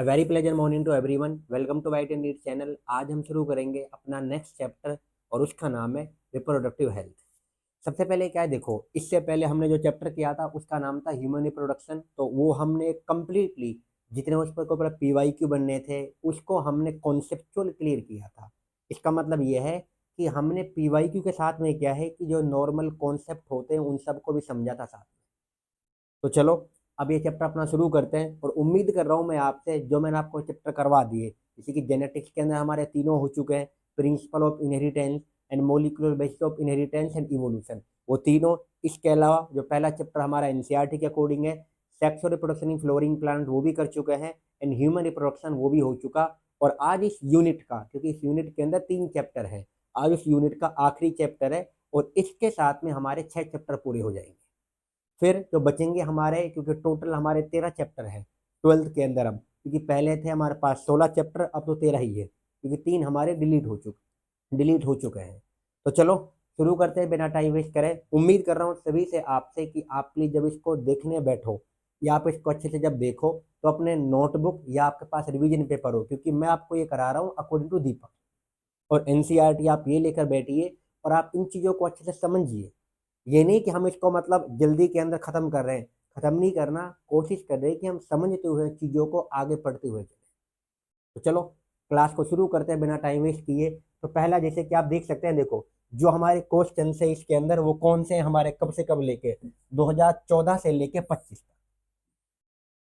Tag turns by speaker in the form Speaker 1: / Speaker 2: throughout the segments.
Speaker 1: Very pleasure morning to everyone. Welcome to white and neat channel. आज हम शुरू करेंगे अपना नेक्स्ट चैप्टर और उसका नाम है रिप्रोडक्टिव हेल्थ। सबसे पहले क्या है, देखो इससे पहले हमने जो चैप्टर किया था उसका नाम था ह्यूमन रिप्रोडक्शन। तो वो हमने कम्प्लीटली जितने उस पर ऊपर PYQ बनने थे उसको हमने कॉन्सेप्चुअल क्लियर किया था। इसका मतलब ये है कि हमने PYQ के साथ में क्या है कि जो नॉर्मल कॉन्सेप्ट होते हैं उन सबको भी समझा था साथ में। तो चलो अब ये चैप्टर अपना शुरू करते हैं और उम्मीद कर रहा हूँ मैं आपसे जो मैंने आपको चैप्टर करवा दिए, जैसे कि जेनेटिक्स के अंदर हमारे तीनों हो चुके हैं, principle of inheritance and molecular basis of inheritance and evolution, वो तीनों। इसके अलावा जो पहला चैप्टर हमारा NCERT के अकॉर्डिंग है, सेक्स और रिप्रोडक्शन इन फ्लोरिंग प्लांट, वो भी कर चुके हैं, एंड ह्यूमन रिप्रोडक्शन वो भी हो चुका। और आज इस यूनिट का, क्योंकि इस यूनिट के अंदर 3 चैप्टर है, आज उस यूनिट का आखिरी चैप्टर है और इसके साथ में हमारे 6 चैप्टर पूरे हो जाएंगे। फिर जो बचेंगे हमारे, क्योंकि टोटल हमारे 13 चैप्टर हैं 12th के अंदर अब, क्योंकि पहले थे हमारे पास 16 चैप्टर, अब तो 13 ही है क्योंकि 3 हमारे डिलीट हो चुके हैं। तो चलो शुरू करते हैं बिना टाइम वेस्ट करें। उम्मीद कर रहा हूँ सभी से आपसे कि आप प्लीज जब इसको देखने बैठो या आप इसको अच्छे से जब देखो तो अपने नोटबुक या आपके पास रिवीजन पेपर हो, क्योंकि मैं आपको ये करा रहा हूँ अकॉर्डिंग टू दीपक। और NCERT आप ये लेकर बैठिए और आप इन चीज़ों को अच्छे से समझिए। ये नहीं कि हम इसको मतलब जल्दी के अंदर खत्म कर रहे हैं, खत्म नहीं करना, कोशिश कर रहे हैं कि हम समझते हुए चीज़ों को आगे पढ़ते हुए चलें। तो चलो क्लास को शुरू करते हैं बिना टाइम वेस्ट किए। तो पहला जैसे कि आप देख सकते हैं, देखो जो हमारे क्वेश्चन है इसके अंदर वो कौन से हैं हमारे, कब से कब लेके 2014 से लेके 25 तक।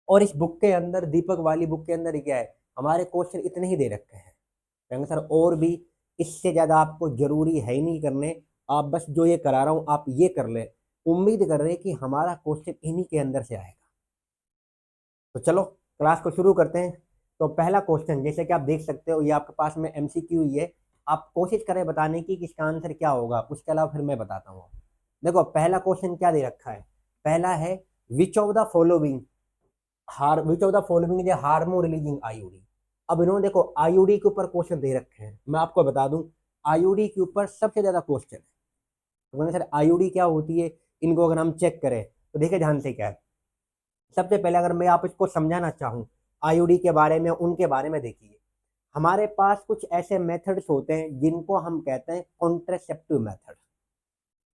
Speaker 1: और इस बुक के अंदर, दीपक वाली बुक के अंदर क्या है, हमारे क्वेश्चन इतने ही दे रखे हैं। कहेंगे सर और भी इससे ज़्यादा आपको जरूरी है ही नहीं करने, आप बस जो ये करा रहा हूँ आप ये कर ले। उम्मीद कर रहे हैं कि हमारा क्वेश्चन इन्हीं के अंदर से आएगा। तो चलो क्लास को शुरू करते हैं। तो पहला क्वेश्चन जैसे कि आप देख सकते हो, ये आपके पास में MCQ ही है। आप कोशिश करें बताने की कि इसका आंसर क्या होगा, उसके अलावा फिर मैं बताता हूँ। देखो पहला क्वेश्चन क्या दे रखा है, पहला है which of the following which of the following is hormone releasing IUD. अब इन्होंने देखो आईयूडी के ऊपर क्वेश्चन दे रखे हैं, मैं आपको बता दूं आईयूडी के ऊपर सबसे ज्यादा क्वेश्चन है। तो मैंने सर आईयूडी क्या होती है, इनको अगर हम चेक करें तो देखिए ध्यान से क्या है। सबसे पहले अगर मैं आप इसको समझाना चाहूँ आईयूडी के बारे में, उनके बारे में देखिए, हमारे पास कुछ ऐसे मेथड्स होते हैं जिनको हम कहते हैं कॉन्ट्रासेप्टिव मेथड।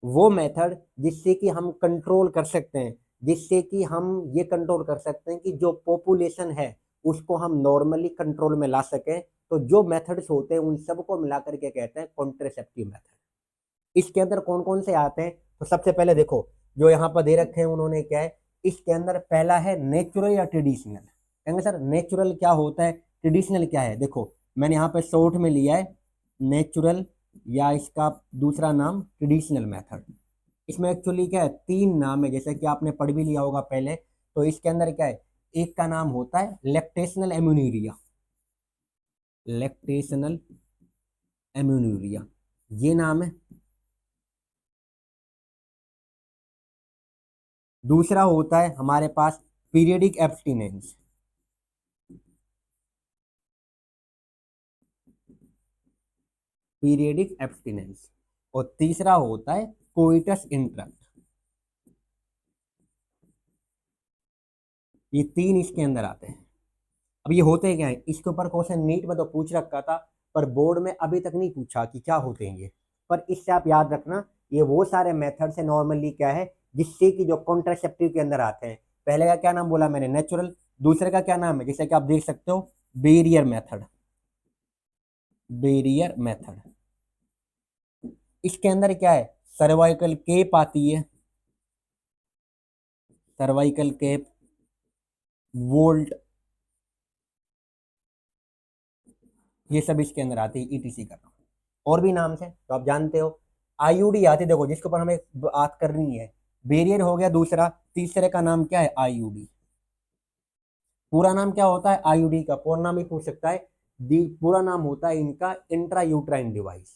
Speaker 1: वो मेथड जिससे कि हम कंट्रोल कर सकते हैं, जिससे कि हम ये कंट्रोल कर सकते हैं कि जो पॉपुलेशन है उसको हम नॉर्मली कंट्रोल में ला सकें। तो जो मेथड्स होते हैं उन सबको मिलाकर के कहते हैं कॉन्ट्रासेप्टिव मेथड। इसके अंदर कौन कौन से आते हैं, तो सबसे पहले देखो जो यहाँ पर दे रखे हैं उन्होंने क्या है, इसके अंदर पहला है नेचुरल या ट्रेडिशनल। कहेंगे सर नेचुरल क्या होता है, ट्रेडिशनल क्या है। देखो मैंने यहाँ पे शॉर्ट में लिया है नेचुरल, या इसका दूसरा नाम ट्रेडिशनल मेथड। इसमें एक्चुअली क्या है, 3 नाम है जैसे कि आपने पढ़ भी लिया होगा पहले। तो इसके अंदर क्या है, एक का नाम होता है लैक्टेशनल एम्यूनीरिया, लैक्टेशनल एम्यूनीरिया ये नाम है। दूसरा होता है हमारे पास पीरियडिक एब्सटिनेंस, पीरियडिक एब्सटिनेंस। और तीसरा होता है कोइटस इंटरप्ट। ये 3 इसके अंदर आते हैं। अब ये होते क्या है, इसके ऊपर क्वेश्चन नीट में तो पूछ रखा था पर बोर्ड में अभी तक नहीं पूछा कि क्या होते हैं ये। पर इससे आप याद रखना ये वो सारे मेथड से नॉर्मली क्या है जिससे कि जो कॉन्ट्रासेप्टिव के अंदर आते हैं। पहले का क्या नाम बोला मैंने, नेचुरल। दूसरे का क्या नाम है, जैसे कि आप देख सकते हो बेरियर मेथड, बेरियर मेथड। इसके अंदर क्या है, सर्वाइकल केप आती है, सर्वाइकल केप, वोल्ट, ये सब इसके अंदर आती है। ETC कर रहा हूँ, और भी नाम से तो आप जानते हो। आईयूडी आती है, देखो जिसके ऊपर हमें बात करनी है, बेरियर हो गया दूसरा, तीसरे का नाम क्या है आईयूडी। पूरा नाम क्या होता है आईयूडी का, पूरा नाम ही पूछ सकता है। पूरा नाम होता है इनका इंट्रा यूट्राइन डिवाइस।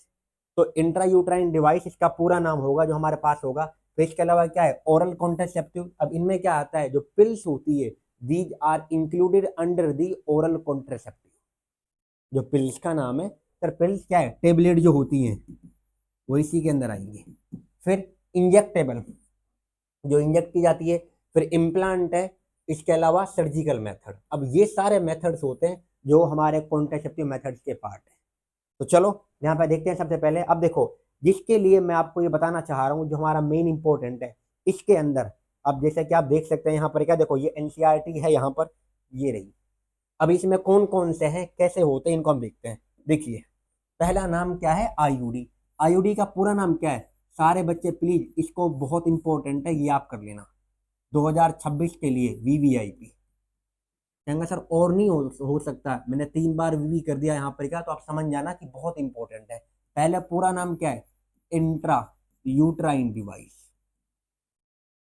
Speaker 1: तो इंट्रा यूट्राइन डिवाइस इसका पूरा नाम होगा जो हमारे पास होगा। तो इसके अलावा क्या है, ओरल कॉन्ट्रासेप्टिव। अब इनमें क्या आता है, जो पिल्स होती है these are included under the oral contraceptive. जो पिल्स का नाम है सर, पिल्स क्या है, टेबलेट जो होती हैं वो इसी के अंदर आएंगे। फिर इंजेक्टेबल, जो इंजेक्ट की जाती है। फिर इम्प्लांट है, इसके अलावा सर्जिकल मेथड। अब ये सारे मेथड्स होते हैं जो हमारे कॉन्ट्रासेप्टिव मेथड्स के पार्ट है। तो चलो यहाँ पे देखते हैं। सबसे पहले अब देखो, जिसके लिए मैं आपको ये बताना चाह रहा हूँ जो हमारा मेन इंपॉर्टेंट है इसके अंदर, अब जैसे कि आप देख सकते हैं यहाँ पर क्या, देखो ये एनसीईआरटी है यहाँ पर, ये रही। अब इसमें कौन कौन से हैं, कैसे होते हैं, इनको हम देखते हैं। देखिए पहला नाम क्या है, आईयूडी। आईयूडी का पूरा नाम क्या है, सारे बच्चे प्लीज इसको, बहुत इंपॉर्टेंट है, ये आप कर लेना 2026 के लिए वीवीआईपी। कहेंगे सर और नहीं हो सकता, मैंने 3 बार वीवी कर दिया यहाँ पर क्या, तो आप समझ जाना कि बहुत इंपॉर्टेंट है। पहले पूरा नाम क्या है, इंट्रा यूट्राइन डिवाइस।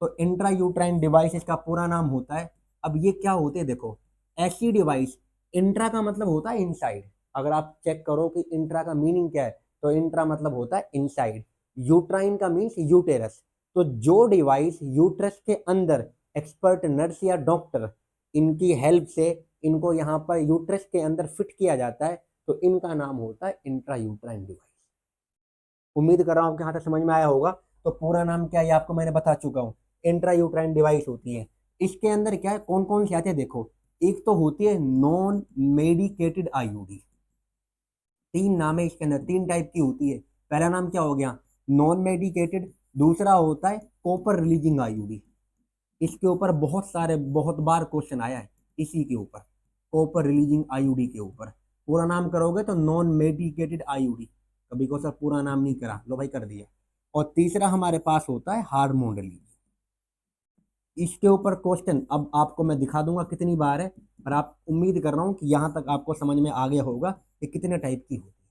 Speaker 1: तो इंट्रा यूट्राइन डिवाइस इसका पूरा नाम होता है। अब ये क्या होते हैं, देखो ऐसी डिवाइस, इंट्रा का मतलब होता है इनसाइड। अगर आप चेक करो कि इंट्रा का मीनिंग क्या है, तो इंट्रा मतलब होता है इनसाइड, यूट्राइन का मीन्स यूटेरस। तो जो डिवाइस यूट्रस के अंदर एक्सपर्ट नर्स या डॉक्टर इनकी हेल्प से इनको यहाँ पर यूट्रस के अंदर फिट किया जाता है, तो इनका नाम होता है इंट्रा यूट्राइन डिवाइस। उम्मीद कर रहा हूँ कि यहाँ तक समझ में आया होगा। तो पूरा नाम क्या है ये आपको मैंने बता चुका हूँ, इंट्रा यूट्राइन डिवाइस होती है। इसके अंदर क्या है, कौन कौन से आते हैं, देखो एक तो होती है नॉन मेडिकेटेड आईयूडी। 3 नाम है इसके अंदर, 3 टाइप की होती है। पहला नाम क्या हो गया, नॉन मेडिकेटेड। दूसरा होता है कॉपर रिलीजिंग आईयूडी। इसके ऊपर बहुत बार क्वेश्चन आया है, इसी के ऊपर, कॉपर रिलीजिंग आईयूडी के ऊपर। पूरा नाम करोगे तो नॉन मेडिकेटेड आईयूडी। कभी को सर पूरा नाम नहीं करा, लो भाई कर दिया। और तीसरा हमारे पास होता है हार्मोन रिलीज। इसके ऊपर क्वेश्चन अब आपको मैं दिखा दूंगा कितनी बार है, पर आप, उम्मीद कर रहा हूँ कि यहाँ तक आपको समझ में आ गया होगा कि कितने टाइप की होती है।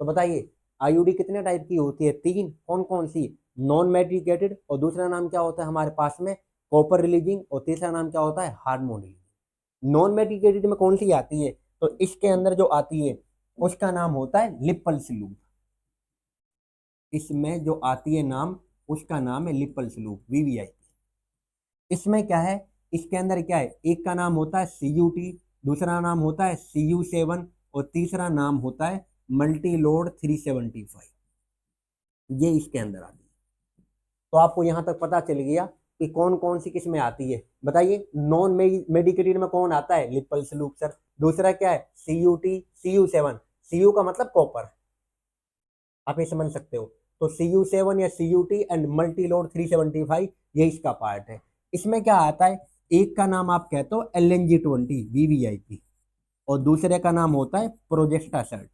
Speaker 1: तो बताइए आईयूडी कितने टाइप की होती है, 3। कौन कौन सी, नॉन मेडिकेटेड, और दूसरा नाम क्या होता है हमारे पास में, कॉपर रिलीजिंग, और तीसरा नाम क्या होता है, हार्मोन रिलीजिंग। नॉन मेडिकेटेड में कौन सी आती है, तो इसके अंदर जो आती है उसका नाम होता है लिपल्स लूप। इसमें जो आती है नाम, उसका नाम है लिपल्स लूप, वीवीआई। इसमें क्या है, इसके अंदर क्या है, एक का नाम होता है सीयूटी, दूसरा नाम होता है CU7, और तीसरा नाम होता है मल्टीलोड 375। ये इसके अंदर आती है। तो आपको यहां तक पता चल गया कि कौन कौन सी किस्में आती है। बताइए नॉन मेडिकेटेड में कौन आता है, लिपल्स लूप सर। दूसरा क्या है, CUT, CU7। CU का मतलब कॉपर, आप ये समझ सकते हो। तो CU7 या CUT एंड मल्टीलोड 375, ये इसका पार्ट है। इसमें क्या आता है, एक का नाम आप कहते हो LNG20 VVIP, और दूसरे का नाम होता है प्रोजेस्टा सर्ट।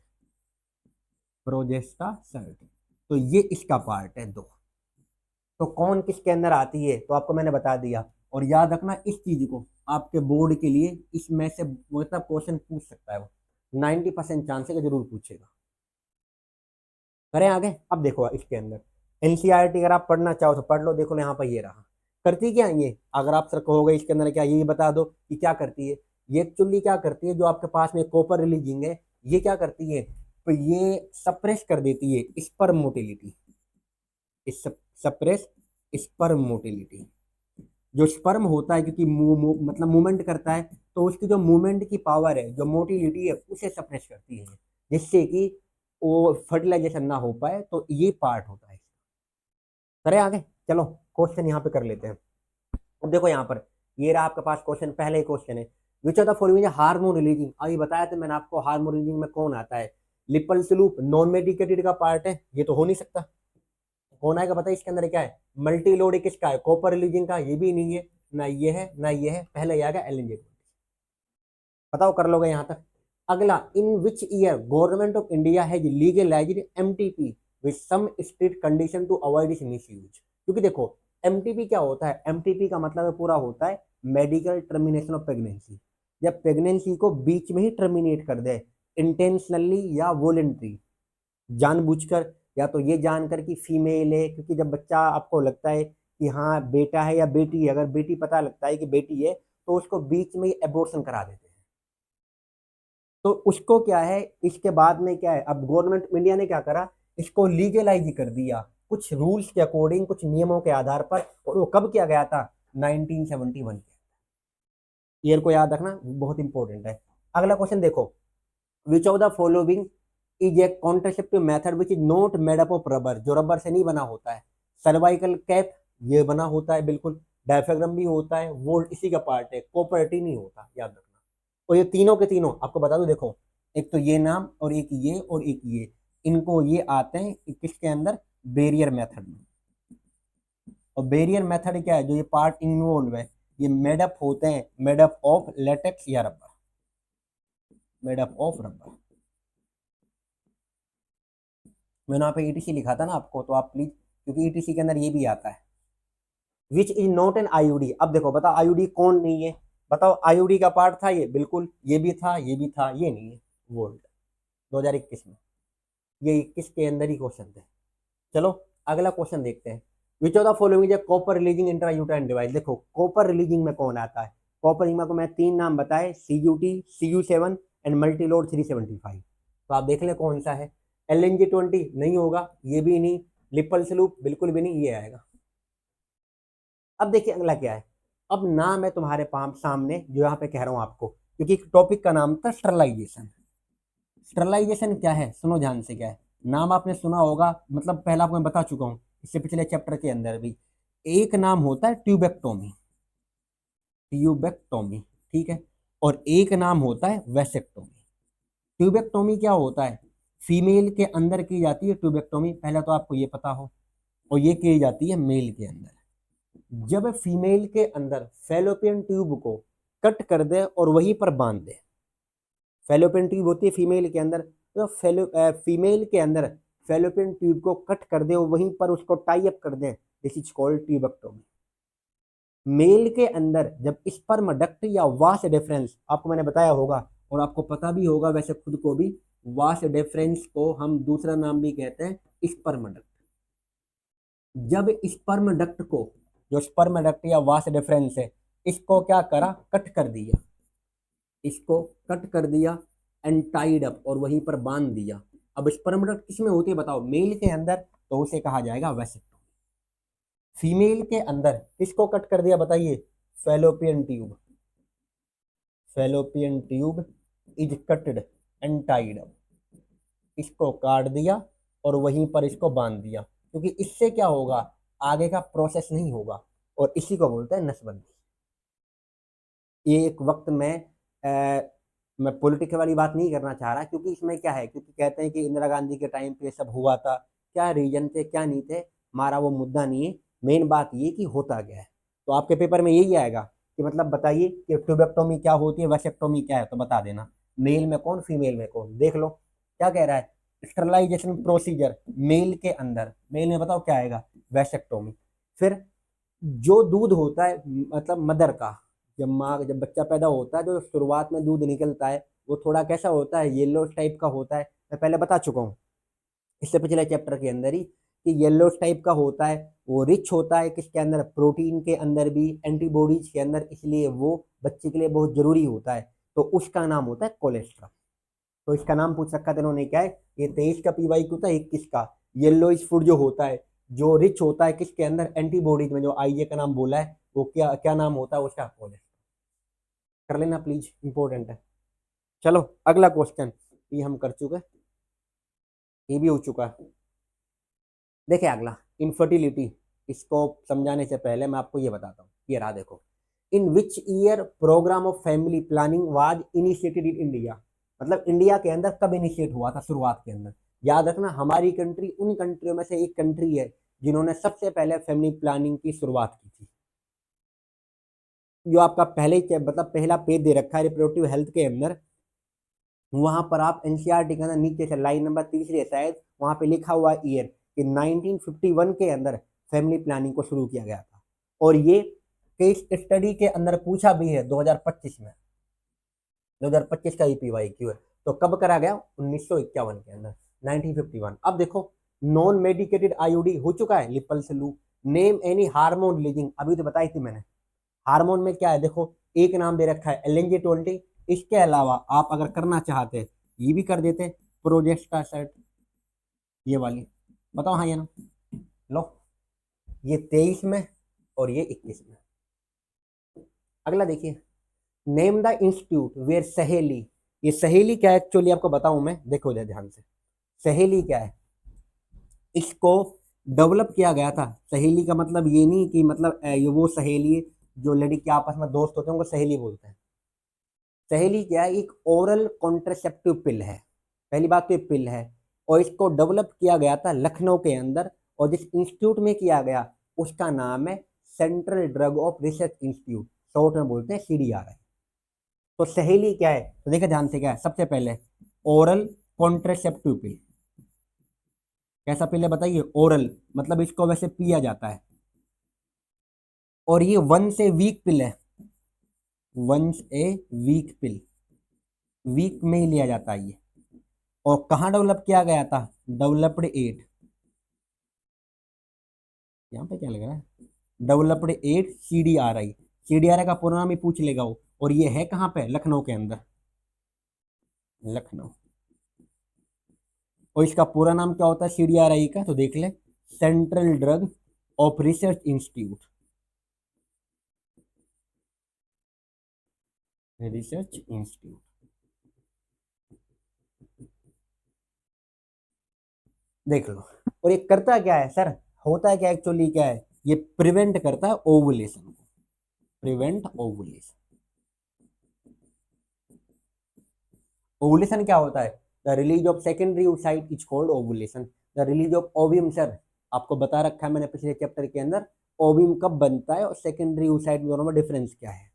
Speaker 1: प्रोजेस्टा सर्ट, तो ये इसका पार्ट है 2। तो कौन किसके अंदर आती है, तो आपको मैंने बता दिया। और याद रखना इस चीज को, आपके बोर्ड के लिए इसमें से मतलब क्वेश्चन पूछ सकता है वो, 90% चांस है कि जरूर पूछेगा। करें आगे। अब देखो इसके अंदर एनसीईआरटी अगर आप पढ़ना चाहो तो पढ़ लो, देखो यहाँ पर ये रहा। करती क्या है ये, अगर आप सर कहोगे इसके अंदर क्या, ये बता दो कि क्या करती है। ये एक्चुअली क्या करती है, जो आपके पास में कॉपर रिलीजिंग है, ये क्या करती है, तो ये सप्रेस कर देती है sperm motility. Suppress sperm motility. जो स्पर्म होता है, क्योंकि मतलब मूवमेंट करता है, तो उसकी जो मूवमेंट की पावर है, जो मोटिलिटी है, उसे सप्रेस करती है, जिससे कि वो फर्टिलाइजेशन ना हो पाए। तो ये पार्ट होता है। करें आगे, चलो क्वेश्चन यहाँ पे कर लेते हैं। अब देखो यहाँ पर ये रहा आपके पास क्वेश्चन, पहले क्वेश्चन है, which of the following hormone releasing. अभी बताया था मैंने आपको, हार्मोन रिलीजिंग में कौन आता है, लिपल्स लूप नॉन मेडिकेटेड का पार्ट है, ये तो हो नहीं सकता। कौन आएगा बताइए इसके अंदर, क्या है, मल्टी लोड किसका है, कॉपर रिलीजिंग का, ये भी नहीं है, ना ये है ना ये है, पहले ये आएगा LNG। बताओ कर लोगे यहाँ तक। अगला, in which year government of India has legalised MTP with some strict condition to avoid its misuse. क्योंकि देखो MTP क्या होता है, MTP का मतलब पूरा होता है मेडिकल टर्मिनेशन ऑफ प्रेगनेंसी। जब प्रेगनेंसी को बीच में ही टर्मिनेट कर दे, इंटेंशनली या वॉलेंट्री, जानबूझकर, या तो ये जानकर कि फीमेल है, क्योंकि जब बच्चा आपको लगता है कि हाँ बेटा है या बेटी है, अगर बेटी पता लगता है कि बेटी है, तो उसको बीच में ही एबॉर्शन करा देते हैं। तो उसको क्या है, इसके बाद में क्या है, अब गवर्नमेंट ऑफ इंडिया ने क्या करा, इसको लीगलाइज कर दिया कुछ रूल्स के अकॉर्डिंग, कुछ नियमों के आधार पर। और वो कब किया गया था, 1971 के। ईयर को याद रखना, बहुत इंपॉर्टेंट है। अगला क्वेश्चन देखो, which of the following is a contraceptive method which is not made up of rubber, जो रबर से नहीं बना होता है। सर्वाइकल कैप, ये बना होता है बिल्कुल। डायफ्राग्राम भी होता है, वोल्ट इसी का पार्ट है, कॉपर नहीं होता, याद रखना। और ये तीनों के तीनों आपको बता दो, देखो एक तो ये नाम और एक ये और एक ये, इनको ये आते हैं किसके अंदर, बैरियर मेथड में। और बैरियर मेथड क्या है, जो ये पार्ट इन्वॉल्व है ये मेडअप होते हैं, मेडअप ऑफ लेटेक्स या रबर, मेडअप ऑफ रबर। मैंने वहाँ पे ईटीसी लिखा था ना आपको, तो आप प्लीज, क्योंकि ईटीसी के अंदर ये भी आता है। Which is not an IUD. अब देखो बताओ आईयूडी कौन नहीं है, बताओ आईयूडी का पार्ट था ये, बिल्कुल ये भी था, ये भी था, ये नहीं है। वोल्ट 2021 में, ये 21 के अंदर ही क्वेश्चन थे। चलो अगला क्वेश्चन देखते हैं। Which of the following is copper releasing intrauterine device. देखो कॉपर रिलीजिंग में कौन आता है, कॉपर रिलीजिंग को मैं 3 नाम बताए, CUT, CU7 एंड मल्टीलोड 375। तो आप देख लें कौन सा है। LNG20 नहीं होगा, ये भी नहीं, लिपल्स लूप बिल्कुल भी नहीं, ये आएगा। अब देखिए अगला क्या है। अब नाम है तुम्हारे सामने जो यहाँ पे कह रहा हूँ आपको, क्योंकि टॉपिक का नाम था स्टरलाइजेशन। स्टरलाइजेशन क्या है, सुनो ध्यान से, क्या है नाम आपने सुना होगा, मतलब पहला आपको मैं बता चुका हूँ इससे पिछले चैप्टर के अंदर भी। एक नाम होता है ट्यूबेक्टोमी, ट्यूबेक्टोमी, ठीक है, और एक नाम होता है वेसेक्टोमी। ट्यूबेक्टोमी क्या होता है, फीमेल के अंदर की जाती है ट्यूबेक्टोमी, पहले तो आपको ये पता हो, और ये की जाती है मेल के अंदर। जब फीमेल के अंदर फेलोपियन ट्यूब को कट कर दे और वहीं पर बांध दे, फेलोपियन ट्यूब होती है फीमेल के अंदर, तो फीमेल के अंदर फेलोपियन ट्यूब को कट कर दे और वहीं पर उसको टाई अप कर दे, this is called tubectomy. Male के अंदर जब स्पर्म डक्ट या वास डिफरेंस, आपको मैंने बताया होगा और आपको पता भी होगा वैसे खुद को भी, वास डिफरेंस को हम दूसरा नाम भी कहते हैं स्पर्म डक्ट। जब स्पर्म डक्ट को, जो स्पर्म डक्ट या वास डिफरेंस है, इसको क्या करा, कट कर दिया, इसको कट कर दिया एंड टाइड अप, और वहीं पर बांध दिया। अब स्पर्म डक्ट किसमें होती है बताओ, मेल के अंदर, तो उसे कहा जाएगा वेसेक्टोमी। फीमेल के अंदर किसको कट कर दिया बताइए, fallopian tube, fallopian tube is कटेड and tied up, इसको काट दिया और वहीं पर इसको बांध दिया, क्योंकि इससे क्या होगा, आगे का प्रोसेस नहीं होगा, और इसी को बोलते हैं नसबंदी। ये एक वक्त में मैं पॉलिटिक्स वाली बात नहीं करना चाह रहा, क्योंकि इसमें क्या है, क्योंकि कहते हैं कि इंदिरा गांधी के टाइम पे सब हुआ था, क्या रीजन थे क्या नहीं थे, हमारा वो मुद्दा नहीं है, मेन बात ये कि होता क्या है। तो आपके पेपर में यही आएगा कि मतलब बताइए कि ट्यूबेक्टोमी क्या होती है, वेसेक्टोमी क्या है, तो बता देना, मेल में कौन फीमेल में कौन। देख लो क्या कह रहा है, स्टरलाइजेशन प्रोसीजर मेल के अंदर, मेल में बताओ क्या आएगा, वेसेक्टोमी। फिर जो दूध होता है, मतलब मदर का, जब बच्चा पैदा होता है, जो शुरुआत में दूध निकलता है वो थोड़ा कैसा होता है, येलो टाइप का होता है, मैं पहले बता चुका हूँ इससे पिछले चैप्टर के अंदर ही, कि येलो टाइप का होता है, वो रिच होता है किसके अंदर, प्रोटीन के अंदर भी, एंटीबॉडीज के अंदर, इसलिए वो बच्चे के लिए बहुत जरूरी होता है, तो उसका नाम होता है कोलेस्ट्रॉल। तो इसका नाम पूछ रखा था इन्होंने, क्या है ये 23 का पीवाई क्यों था, 21 का। येलो फूड जो होता है, जो रिच होता है किसके अंदर, एंटीबॉडीज में, जो आईए का नाम बोला है, वो क्या क्या नाम होता है उसका, कोलेस्ट्रॉल। कर लेना प्लीज, इंपॉर्टेंट है। चलो अगला क्वेश्चन, ये हम कर चुके, ये भी हो चुका है। देखिए अगला, इनफर्टिलिटी, इसको समझाने से पहले मैं आपको ये बताता हूँ, ये रहा देखो, in which year programme of family planning was initiated in India. मतलब इंडिया के अंदर कब इनिशिएट हुआ था शुरुआत के अंदर। याद रखना हमारी कंट्री उन कंट्रियों में से एक कंट्री है जिन्होंने सबसे पहले फैमिली प्लानिंग की शुरुआत की थी। जो आपका पहले ही मतलब पहला पेज दे रखा है रिप्रोडक्टिव हेल्थ के अंदर, वहां पर आप एनसीईआरटी के अंदर नीचे से लाइन नंबर तीसरी है शायद, वहां पे लिखा हुआ ईयर कि 1951 के अंदर फैमिली प्लानिंग को शुरू किया गया था। और ये केस स्टडी के अंदर पूछा भी है 2025 में, 2025 का EPYQ है। तो कब करा गया, 1951 के अंदर, 1951। अब देखो नॉन मेडिकेटेड आईयूडी हो चुका है, लिपल से लू। नेम एनी हार्मोन रिलीजिंग, अभी तो बताई थी मैंने, हार्मोन में क्या है, देखो एक नाम दे रखा है LNG20, इसके अलावा आप अगर करना चाहते ये भी कर देते, प्रोजेस्टासाइड, ये वाली, बताओ हाँ या ना। लो ये 23 में और ये 21 में। अगला देखिए, नेम द इंस्टीट्यूट वेयर सहेली। ये सहेली क्या है एक्चुअली आपको बताऊं मैं, देखो ध्यान से, सहेली क्या है, इसको डेवलप किया गया था। सहेली का मतलब ये नहीं कि मतलब ये वो सहेली जो लड़की आपस में दोस्त होते हैं उनको सहेली बोलते हैं। सहेली क्या है, एक ओरल कॉन्ट्रासेप्टिव पिल है। पहली बात तो ये पिल है, और इसको डेवलप किया गया था लखनऊ के अंदर, और जिस इंस्टीट्यूट में किया गया उसका नाम है central drug of research institute, short में बोलते हैं CDRI। तो सहेली क्या है, तो देखिए ध्यान से, क्या है सबसे पहले ओरल कॉन्ट्रासेप्टिव पिल। कैसा पिल है बताइए, ओरल, मतलब इसको वैसे पिया जाता है, और ये वन से वीक पिल है, once a week pill, week में ही लिया जाता है ये। और कहाँ डेवलप किया गया था, डेवलप्ड एट, यहाँ पे क्या लग रहा है, डेवलप्ड एट CDRI। CDRI का पूरा नाम ही पूछ लेगा वो, और ये है कहाँ पे, लखनऊ के अंदर, लखनऊ। और इसका पूरा नाम क्या होता है CDRI का, तो देख ले, central drug of research institute, research institute. देख लो। और ये करता क्या है सर, होता है क्या एक्चुअली, क्या है ये, प्रिवेंट करता है ओवुलेशन को, प्रिवेंट ओवुलेशन। ओवुलेशन क्या होता है, the release of secondary oocyte is called ovulation. The release of ovum sir, आपको बता रखा है मैंने पिछले चैप्टर के अंदर, ओवियम कब बनता है और सेकेंडरी oocyte दोनों में डिफरेंस क्या है,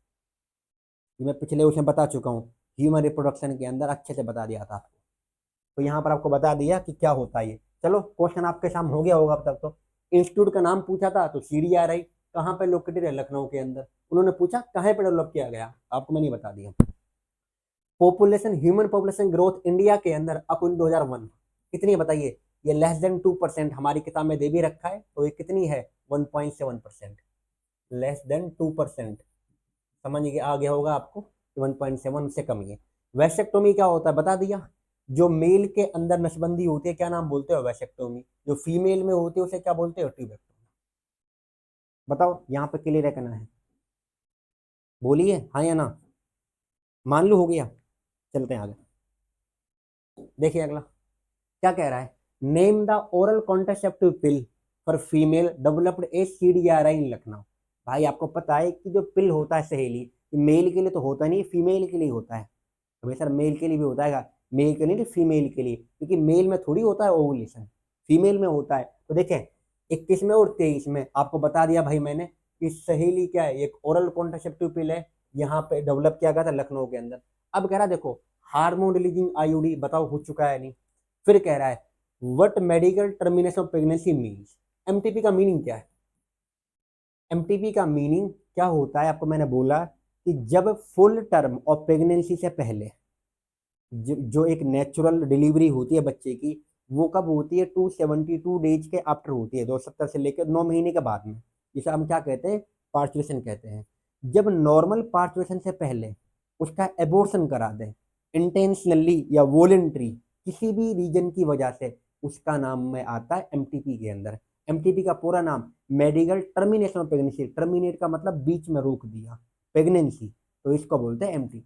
Speaker 1: ये मैं पिछले उसमें बता चुका हूँ, ह्यूमन रिप्रोडक्शन के अंदर अच्छे से बता दिया था आपको। तो यहाँ पर आपको बता दिया कि क्या होता है ये। चलो क्वेश्चन आपके सामने हो गया होगा अब तक तो। इंस्टीट्यूट का नाम पूछा था तो CDRI, कहाँ पे लोकेटेड है, लखनऊ के अंदर। उन्होंने पूछा कहाँ पे डेवलप किया गया, आपको मैंने बता दिया। Population, human population growth India के अंदर अकॉर्डिंग 2001 कितनी है बताइए, ये <2%, हमारी किताब में दे भी रखा है, तो ये कितनी है 1.7%, <2%। समझ आ गया होगा आपको, 1.7 से कम है। वैसेक्टोमी क्या होता है बता दिया, जो मेल के अंदर नसबंदी होती है क्या नाम बोलते हो, वैसेक्टोमी। जो फीमेल में होती है उसे क्या बोलते हो, ट्यूबेक्टोमी। बताओ यहाँ पे क्लियर करना है, बोलिए हाँ या ना, मान लो हो गया। चलते हैं आगे, देखिए अगला क्या कह रहा है, name the oral contraceptive pill for female developed A CDRI इन लखनऊ। भाई आपको पता है कि जो पिल होता है सहेली, मेल के लिए तो होता नहीं, फीमेल के लिए होता है। तो भाई सर मेल के लिए भी होता है, मेल के लिए नहीं फीमेल के लिए, क्योंकि मेल में थोड़ी होता है ओवुलेशन, फीमेल में होता है। तो देखें 21 में और 23 में आपको बता दिया भाई मैंने कि सहेली क्या है, एक ओरल कॉन्ट्रासेप्टिव पिल है, यहाँ पे डेवलप किया गया था लखनऊ के अंदर। अब कह रहा है देखो, हार्मोन रिलीजिंग IUD बताओ हो चुका है नहीं। फिर कह रहा है what medical termination of pregnancy means. MTP का मीनिंग क्या है, MTP का मीनिंग क्या होता है, आपको मैंने बोला कि जब फुल टर्म ऑफ प्रेगनेंसी से पहले जो एक नेचुरल डिलीवरी होती है बच्चे की, वो कब होती है, 272 डेज के आफ्टर होती है, 270 से लेकर 9 महीने के बाद में, जिसे हम क्या कहते हैं, पार्चुएशन कहते हैं। जब नॉर्मल पार्चुएशन से पहले उसका एबॉर्शन करा दें, इंटेंशनली या वॉलेंट्री, किसी भी रीजन की वजह से, उसका नाम में आता है MTP के अंदर। MTP का पूरा नाम medical termination of pregnancy, terminate का मतलब बीच में रोक दिया प्रेगनेंसी, तो इसको बोलते हैं MTP।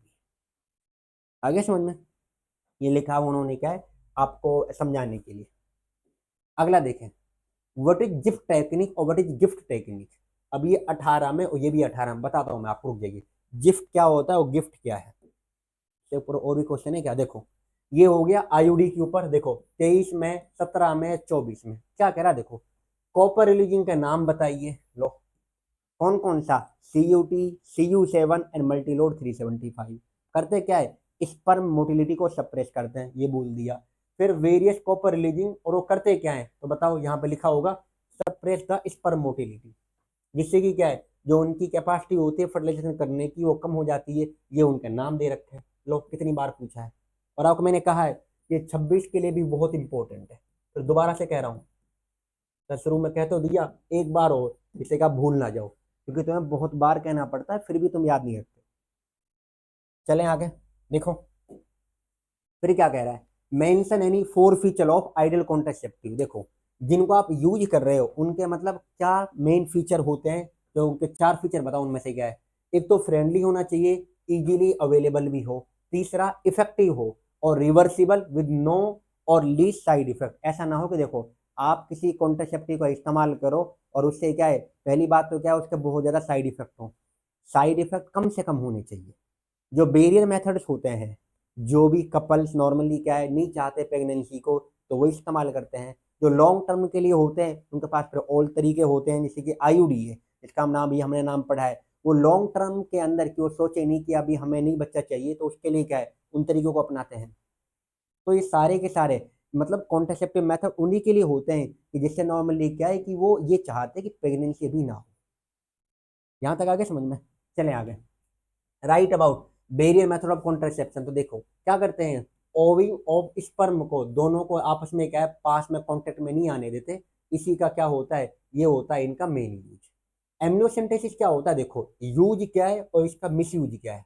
Speaker 1: आगे समझ में, ये लिखा हुआ उन्होंने क्या है आपको समझाने के लिए। अगला देखें, व्हाट इज गिफ्ट टेक्निक और व्हाट इज गिफ्ट टेक्निक। अब ये 18 में और ये भी 18 में बताता हूँ मैं आपको, रुक जाइए। गिफ्ट क्या होता है और गिफ्ट क्या है, इसके ऊपर और भी क्वेश्चन है क्या, देखो ये हो गया IUD के ऊपर। देखो 23 में, 17 में, 24 में क्या कह रहा है, देखो कॉपर रिलीजिंग का नाम बताइए, लो कौन कौन सा, CU7 एंड मल्टीलोड 375। करते क्या है, स्पर्म मोटिलिटी को सप्रेस करते हैं, ये बोल दिया। फिर वेरियस कॉपर रिलीजिंग, और वो करते क्या है तो बताओ, यहाँ पे लिखा होगा सप्रेस द स्पर्म मोटिलिटी, जिससे कि क्या है, जो उनकी कैपेसिटी होती है फर्टिलाइजेशन करने की वो कम हो जाती है, ये उनका नाम दे रखे हैं। लो कितनी बार पूछा है, और आपको मैंने कहा है ये 26 के लिए भी बहुत इंपॉर्टेंट है, फिर दोबारा से कह रहा हूँ। तो शुरू में कह तो दिया, एक बार हो, जिससे कि आप भूल ना जाओ, क्योंकि तुम्हें बहुत बार कहना पड़ता है फिर भी तुम याद नहीं रखते। चलें आगे, देखो फिर क्या कह रहा है, mention any 4 feature of ideal contraceptive. देखो जिनको आप यूज कर रहे हो उनके मतलब क्या मेन फीचर होते हैं, तो उनके 4 फीचर बताओ उनमें से क्या है। एक तो फ्रेंडली होना चाहिए, इजीली अवेलेबल भी हो, तीसरा इफेक्टिव हो, और रिवर्सिबल विद नो और लीस्ट साइड इफेक्ट। ऐसा ना हो कि देखो आप किसी कॉन्ट्रासेप्टिव का इस्तेमाल करो और उससे क्या है, पहली बात तो क्या है, उसके बहुत ज़्यादा साइड इफेक्ट हो। साइड इफेक्ट कम से कम होने चाहिए। जो बैरियर मेथड्स होते हैं, जो भी कपल्स नॉर्मली क्या है नहीं चाहते प्रेगनेंसी को, तो वो इस्तेमाल करते हैं। जो लॉन्ग टर्म के लिए होते हैं उनके पास फिर और तरीके होते हैं, जैसे कि आईयूडी है, इसका नाम भी हमने नाम पढ़ा है। वो लॉन्ग टर्म के अंदर कि वो सोचे नहीं कि अभी हमें नहीं बच्चा चाहिए, तो उसके लिए क्या है उन तरीकों को अपनाते हैं। तो ये सारे के सारे मतलब कॉन्ट्रासेप्टिव मेथड उन्हीं के लिए होते हैं कि जिससे नॉर्मली क्या है कि वो ये चाहते हैं कि प्रेगनेंसी भी ना हो। यहाँ तक आगे समझ में? चले आगे। Right about barrier method of contraception. तो देखो क्या करते हैं, ओविंग ऑफ स्पर्म को, दोनों को आपस में क्या है पास में कांटेक्ट में नहीं आने देते। इसी का क्या होता है, ये होता है इनका मेन यूज। एमनियोसिंथेसिस क्या होता है, देखो यूज क्या है और इसका मिस यूज क्या है।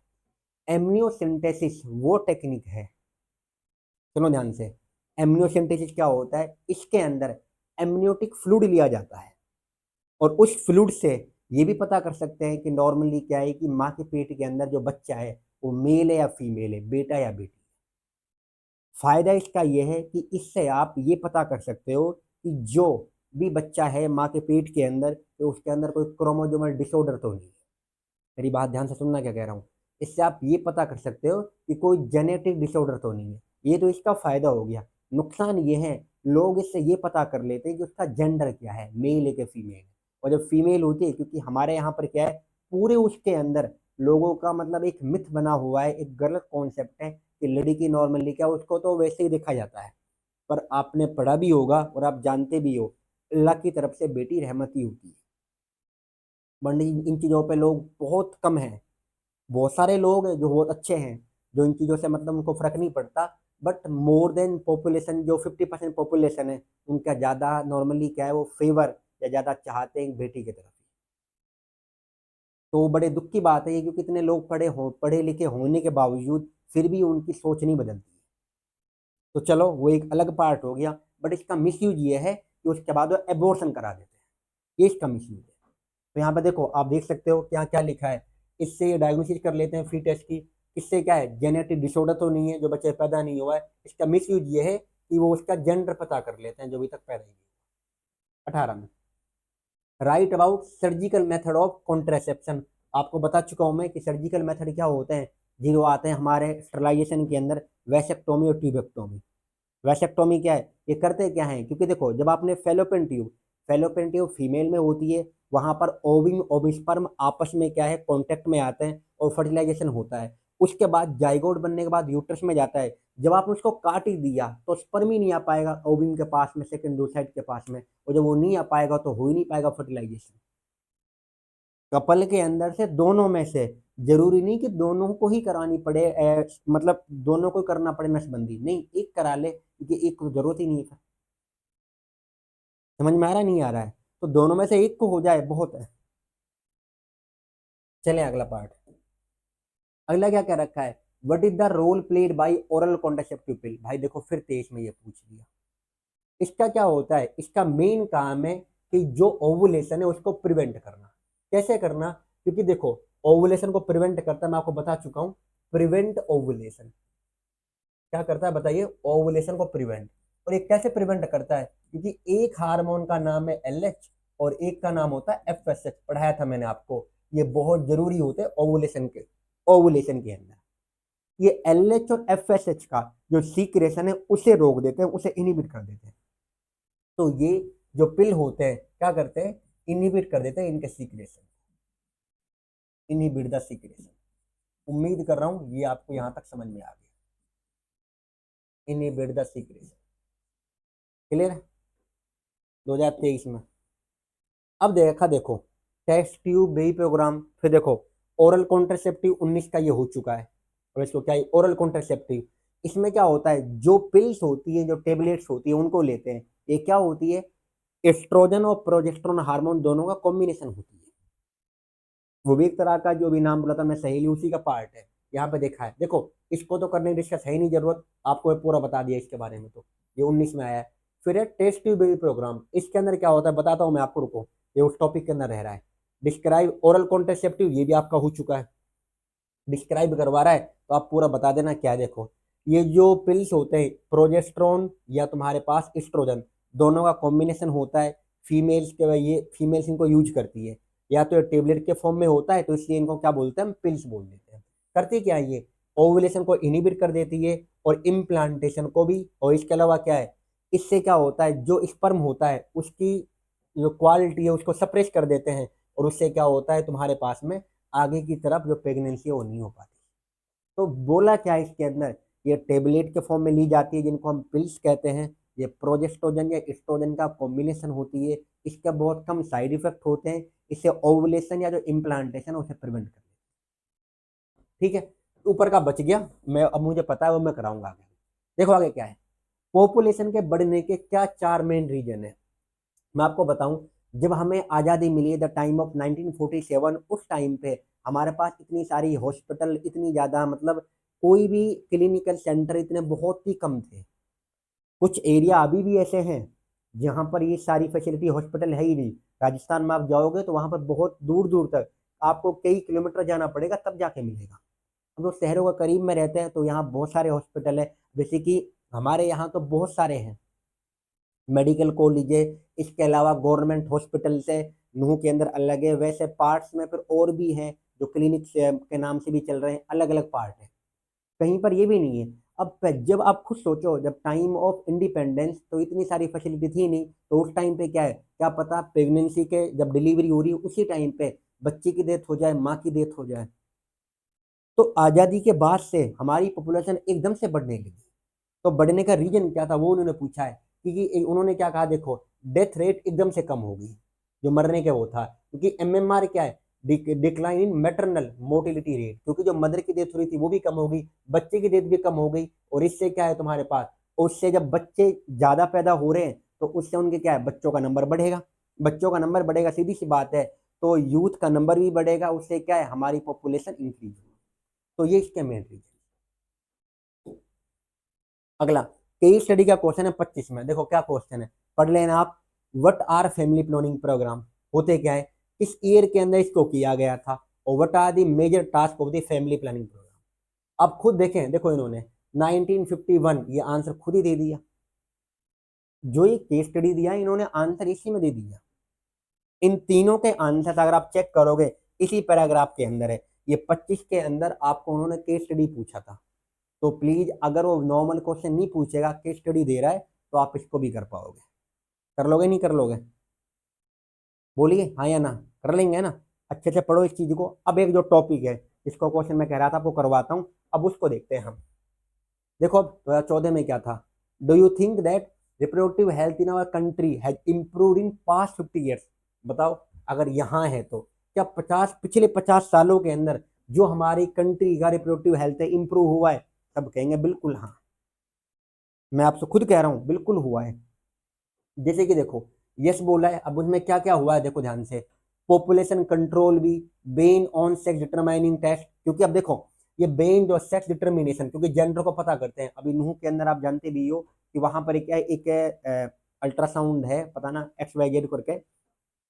Speaker 1: एमनियोसिंथेसिस वो टेक्निक है, सुनो ध्यान से। एमनियोसिंथेसिस क्या होता है, इसके अंदर एमनियोटिक फ्लूइड लिया जाता है और उस फ्लूइड से ये भी पता कर सकते हैं कि नॉर्मली क्या है कि माँ के पेट के अंदर जो बच्चा है वो मेल है या फीमेल है, बेटा या बेटी। फायदा इसका यह है कि इससे आप ये पता कर सकते हो कि जो भी बच्चा है माँ के पेट के अंदर, तो उसके अंदर कोई क्रोमोसोमल डिसऑर्डर तो नहीं है। मेरी बात ध्यान से सुनना क्या कह रहा हूँ। इससे आप ये पता कर सकते हो कि कोई जेनेटिक डिसऑर्डर तो नहीं है। ये तो इसका फायदा हो गया। नुकसान ये है, लोग इससे ये पता कर लेते हैं कि उसका जेंडर क्या है, मेल है कि फीमेल है। और जब फीमेल होती है, क्योंकि हमारे यहाँ पर क्या है, पूरे उसके अंदर लोगों का मतलब एक मिथ बना हुआ है, एक गलत कॉन्सेप्ट है कि लड़की नॉर्मली क्या, उसको तो वैसे ही देखा जाता है। पर आपने पढ़ा भी होगा और आप जानते भी हो, अल्लाह की तरफ से बेटी रहमत ही होती है। वरना इन चीज़ों पे लोग बहुत कम हैं। बहुत सारे लोग हैं जो बहुत अच्छे हैं, जो इन चीज़ों से मतलब उनको फ़र्क नहीं पड़ता। बट मोर देन पॉपुलेशन, जो 50% पॉपुलेशन है, उनका ज़्यादा नॉर्मली क्या है वो फेवर या ज़्यादा चाहते हैं बेटी की तरफ। तो बड़े दुख की बात है ये, क्योंकि इतने लोग पढ़े लिखे होने के बावजूद फिर भी उनकी सोच नहीं बदलती है। तो चलो वो एक अलग पार्ट हो गया। बट इसका मिस यूज ये है कि उसके बाद वो एबॉर्शन करा देते हैं। ये इसका मिस यूज है। तो यहाँ पे देखो आप देख सकते हो क्या क्या लिखा है। इससे ये डायग्नोसिस कर लेते हैं फीटस की। इससे क्या है, जेनेटिक डिसऑर्डर तो नहीं है, जो बच्चे पैदा नहीं हुआ है। इसका मिस यूज ये है कि वो उसका जेंडर पता कर लेते हैं जो अभी तक पैदा नहीं हुआ। 18 में right about surgical method of contraception. आपको बता चुका हूं मैं कि सर्जिकल मेथड क्या होते हैं, जो आते हैं हमारे स्टरलाइजेशन के अंदर, वैसेक्टोमी और ट्यूबेक्टोमी। वैसेक्टोमी क्या है, ये करते क्या है, क्योंकि देखो जब आपने फेलोपियन ट्यूब फीमेल में होती है, वहां पर ओविंग और स्पर्म आपस में क्या है कांटेक्ट में आते हैं और फर्टिलाइजेशन होता है। उसके बाद जाइगोट बनने के बाद यूट्रस में जाता है। जब आपने उसको काट ही दिया तो स्पर्म ही नहीं आ पाएगा ओविंग के पास में, सेकंड साइड के पास में। और जब वो नहीं आ पाएगा तो हो ही नहीं पाएगा फर्टिलाइजेशन। कपल के अंदर से दोनों में से, जरूरी नहीं कि दोनों को ही करानी पड़े, मतलब दोनों को करना पड़े नसबंदी, नहीं एक करा ले, क्योंकि एक को जरूरत ही नहीं है। समझ में आ रहा नहीं आ रहा है? तो दोनों में से एक को हो जाए बहुत है। चलें अगला पार्ट। अगला क्या क्या रखा है, what is the role played by oral contraceptive pill. भाई देखो फिर 23 में ये पूछ लिया। इसका क्या होता है, इसका मेन काम है कि जो ओवुलेशन है उसको प्रिवेंट करना। कैसे करना, क्योंकि देखो ओवुलेशन को प्रिवेंट करता है, मैं आपको बता चुका हूं। प्रिवेंट ओवुलेशन क्या करता है बताइए, ओवुलेशन को प्रिवेंट। और ये कैसे प्रिवेंट करता है, क्योंकि एक हार्मोन का नाम है एलएच और एक का नाम होता है एफएसएच, पढ़ाया था मैंने आपको। ये बहुत जरूरी होते हैं ओवुलेशन के अंदर। ये एलएच और एफएसएच का जो सीक्रेशन है उसे रोक देते हैं, उसे इनहिबिट कर देते हैं। तो ये जो पिल होते हैं क्या करते हैं, इनहिबिट कर देते हैं इनके सीक्रेशन, इनहिबिट द सीक्रेशन। उम्मीद कर रहा हूं ये आपको यहां तक समझ में आ गया। इनहिबिट द सीक्रेशन, क्लियर है? 2023 में। अब देखो टेस्ट ट्यूब बेबी प्रोग्राम, फिर देखो ओरल कॉन्ट्रासेप्टिव 19 का ये हो चुका है। और इसको क्या है, ओरल कॉन्ट्रासेप्टिव। इसमें क्या होता है, जो पिल्स होती है, जो टेबलेट्स होती है, उनको लेते हैं। ये क्या होती है, एस्ट्रोजन और प्रोजेस्टेरोन हार्मोन दोनों का कॉम्बिनेशन होती है। वो भी एक तरह का, जो भी नाम बोला था मैं, सहेली उसी का पार्ट है। यहाँ पे देखा है, देखो इसको तो करने की डिस्कस है ही नहीं जरूरत, आपको पूरा बता दिया इसके बारे में। तो ये 19 में आया है। फिर है टेस्ट ट्यूब बेबी प्रोग्राम। इसके अंदर क्या होता है बताता हूँ मैं आपको, रुको। ये उस टॉपिक के अंदर रह रहा है। डिस्क्राइब ओरल कॉन्ट्रासेप्टिव, ये भी आपका हो चुका है। डिस्क्राइब करवा रहा है तो आप पूरा बता देना क्या है। देखो ये जो पिल्स होते हैं, प्रोजेस्ट्रॉन या तुम्हारे पास एस्ट्रोजन, दोनों का कॉम्बिनेशन होता है। फीमेल्स के ये फीमेल्स इनको यूज करती है, या तो ये टेबलेट के फॉर्म में होता है तो इसलिए इनको क्या बोलते हैं, हम पिल्स बोल देते हैं। करती क्या है ये, ओवुलेशन को इनहिबिट कर देती है और इम्प्लांटेशन को भी। और इसके अलावा क्या है, इससे क्या होता है, जो स्पर्म होता है उसकी जो क्वालिटी है उसको सप्रेस कर देते हैं, और उससे क्या होता है, तुम्हारे पास में आगे की तरफ जो प्रेगनेंसी है वो नहीं हो पाती। तो बोला क्या है इसके अंदर, ये टेबलेट के फॉर्म में ली जाती है जिनको हम पिल्स कहते हैं। ये प्रोजेस्ट्रोजन या एस्ट्रोजन का कॉम्बिनेशन होती है। इसके बहुत कम साइड इफेक्ट होते हैं। इससे ओवुलेशन या जो इम्प्लांटेशन है उसे प्रिवेंट कर देते हैं। ठीक है, ऊपर का बच गया, मैं अब मुझे पता है वो मैं कराऊंगा आगे। देखो आगे क्या है, पॉपुलेशन के बढ़ने के क्या 4 मेन रीजन है। मैं आपको बताऊं, जब हमें आज़ादी मिली द टाइम ऑफ 1947, उस टाइम पे हमारे पास इतनी सारी हॉस्पिटल, इतनी ज़्यादा मतलब कोई भी क्लिनिकल सेंटर इतने बहुत ही कम थे। कुछ एरिया अभी भी ऐसे हैं जहाँ पर ये सारी फैसिलिटी हॉस्पिटल है ही नहीं। राजस्थान में आप जाओगे तो वहाँ पर बहुत दूर दूर तक आपको कई किलोमीटर जाना पड़ेगा तब जाके मिलेगा। हम लोग शहरों के करीब में रहते हैं तो यहाँ बहुत सारे हॉस्पिटल है, जैसे कि हमारे यहाँ तो बहुत सारे हैं मेडिकल कॉलेज है। इसके अलावा गवर्नमेंट हॉस्पिटल से नूह के अंदर अलग है, वैसे पार्ट्स में फिर और भी हैं जो क्लिनिक के नाम से भी चल रहे हैं, अलग अलग पार्ट है। कहीं पर ये भी नहीं है। अब जब आप खुद सोचो, जब टाइम ऑफ इंडिपेंडेंस तो इतनी सारी फैसिलिटी थी नहीं, तो उस टाइम पे क्या है, क्या पता प्रेगनेंसी के जब डिलीवरी हो रही है उसी टाइम पे बच्चे की डेथ हो जाए, माँ की डेथ हो जाए। तो आज़ादी के बाद से हमारी पॉपुलेशन एकदम से बढ़ने लगी। तो बढ़ने का रीजन क्या था वो उन्होंने पूछा है, क्योंकि उन्होंने क्या कहा, देखो डेथ रेट एकदम से कम हो गई, जो मरने का वो था, क्योंकि एमएमआर क्या है, decline in maternal mortality rate, क्योंकि जो मदर की डेथ हो रही थी वो भी कम हो गई, बच्चे की डेथ भी कम हो गई। और इससे क्या है तुम्हारे पास, उससे जब बच्चे ज्यादा पैदा हो रहे हैं तो उससे उनके क्या है, बच्चों का नंबर बढ़ेगा। बच्चों का नंबर बढ़ेगा, सीधी सी बात है, तो यूथ का नंबर भी बढ़ेगा, उससे क्या है हमारी पॉपुलेशन इंक्रीज होगी। तो ये इसके मेन रीजन। अगला केस स्टडी का क्वेश्चन है 25 में, देखो क्या क्वेश्चन है, पढ़ लेना आप। What are family planning program, होते क्या है, किस ईयर के अंदर इसको किया गया था, और what are the major task of the family planning program. आप खुद देखें, देखो इन्होंने 1951 ये आंसर खुद ही दे दिया। जो ये केस स्टडी दिया इन्होंने आंसर इसी में दे दिया। इन तीनों के आंसर अगर आप चेक करोगे इसी पैराग्राफ के अंदर है। ये 25 के अंदर आपको उन्होंने केस स्टडी पूछा था। तो प्लीज अगर वो नॉर्मल क्वेश्चन नहीं पूछेगा, केस स्टडी दे रहा है, तो आप इसको भी कर पाओगे। कर लोगे नहीं कर लोगे, बोलिए हाँ या ना, कर लेंगे ना। अच्छे से पढ़ो इस चीज को। अब एक जो टॉपिक है, इसको क्वेश्चन मैं कह रहा था आपको करवाता हूँ, अब उसको देखते हैं हम। देखो अब 2014 में क्या था, do you think that reproductive health in our country has improved in past 50 years. बताओ, अगर यहाँ है तो क्या पिछले 50 सालों के अंदर जो हमारी कंट्री का रिप्रोडक्टिव हेल्थ है इम्प्रूव हुआ है। सब कहेंगे बिल्कुल हाँ। मैं आपसे खुद कह रहा हूँ बिल्कुल हुआ है। जैसे कि देखो, यस बोला है, अब उसमें क्या क्या हुआ है देखो ध्यान से। पॉपुलेशन कंट्रोल भी, ban on sex determining test, क्योंकि अब देखो ये बेन जो सेक्स डिटरमिनेशन, क्योंकि जेंडर को पता करते हैं। अभी नूह के अंदर आप जानते भी हो कि वहां पर एक अल्ट्रासाउंड है, पता ना XYZ करके,